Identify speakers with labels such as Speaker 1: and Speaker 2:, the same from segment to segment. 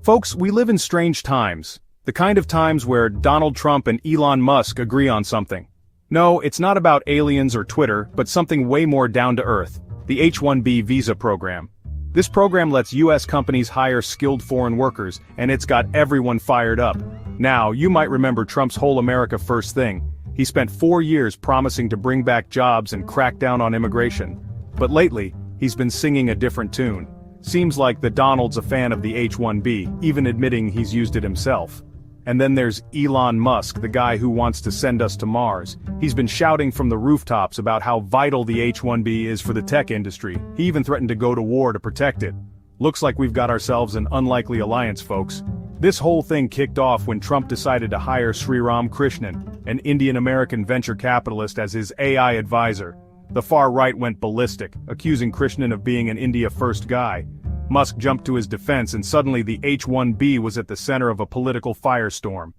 Speaker 1: Folks, we live in strange times. The kind of times where Donald Trump and Elon Musk agree on something. No, it's not about aliens or Twitter, but something way more down to earth. The H-1B visa program. This program lets US companies hire skilled foreign workers, and it's got everyone fired up. Now, you might remember Trump's whole America First thing. He spent 4 years promising to bring back jobs and crack down on immigration. But lately, he's been singing a different tune. Seems like the Donald's a fan of the H-1B, even admitting he's used it himself. And then there's Elon Musk, the guy who wants to send us to Mars. He's been shouting from the rooftops about how vital the H-1B is for the tech industry. He even threatened to go to war to protect it. Looks like we've got ourselves an unlikely alliance, folks. This whole thing kicked off when Trump decided to hire Sriram Krishnan, an Indian-American venture capitalist, as his AI advisor. The far right went ballistic, accusing Krishnan of being an India-first guy. Musk jumped to his defense, and suddenly the H-1B was at the center of a political firestorm.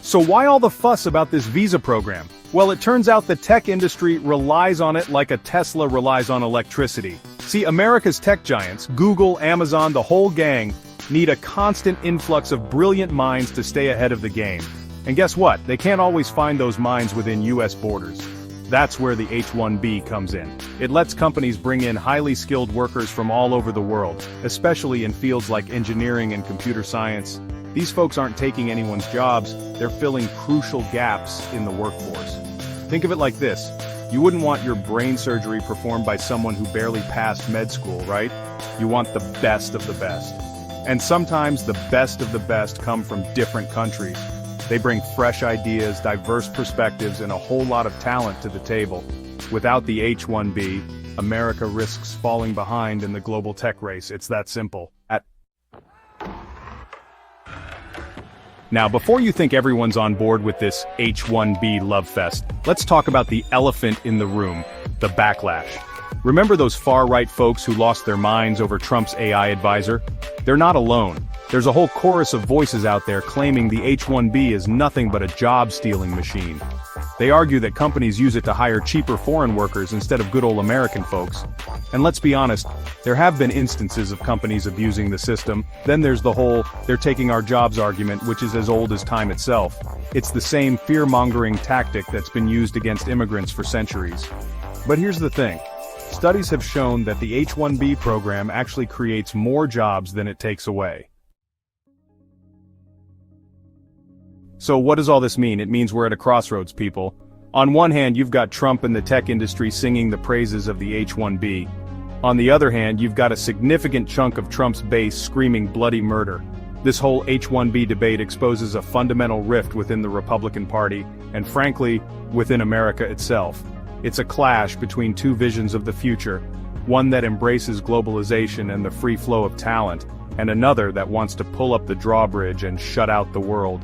Speaker 1: So why all the fuss about this visa program? Well, it turns out the tech industry relies on it like a Tesla relies on electricity. See, America's tech giants, Google, Amazon, the whole gang, need a constant influx of brilliant minds to stay ahead of the game. And guess what? They can't always find those minds within US borders. That's where the H-1B comes in. It lets companies bring in highly skilled workers from all over the world, especially in fields like engineering and computer science. These folks aren't taking anyone's jobs, they're filling crucial gaps in the workforce. Think of it like this. You wouldn't want your brain surgery performed by someone who barely passed med school, right? You want the best of the best. And sometimes the best of the best come from different countries. They bring fresh ideas, diverse perspectives, and a whole lot of talent to the table. Without the H-1B, America risks falling behind in the global tech race. It's that simple. Now, before you think everyone's on board with this H-1B love fest, let's talk about the elephant in the room, the backlash. Remember those far-right folks who lost their minds over Trump's AI advisor? They're not alone. There's a whole chorus of voices out there claiming the H-1B is nothing but a job-stealing machine. They argue that companies use it to hire cheaper foreign workers instead of good old American folks. And let's be honest, there have been instances of companies abusing the system. Then there's the whole, they're taking our jobs argument, which is as old as time itself. It's the same fear-mongering tactic that's been used against immigrants for centuries. But here's the thing. Studies have shown that the H-1B program actually creates more jobs than it takes away. So what does all this mean? It means we're at a crossroads, people. On one hand, you've got Trump and the tech industry singing the praises of the H-1B. On the other hand, you've got a significant chunk of Trump's base screaming bloody murder. This whole H-1B debate exposes a fundamental rift within the Republican Party, and frankly, within America itself. It's a clash between two visions of the future, one that embraces globalization and the free flow of talent, and another that wants to pull up the drawbridge and shut out the world.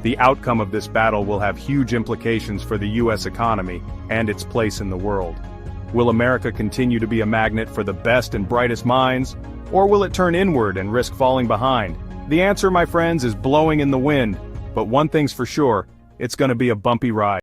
Speaker 1: The outcome of this battle will have huge implications for the US economy and its place in the world. Will America continue to be a magnet for the best and brightest minds, or will it turn inward and risk falling behind? The answer, my friends, is blowing in the wind, but one thing's for sure, it's gonna be a bumpy ride.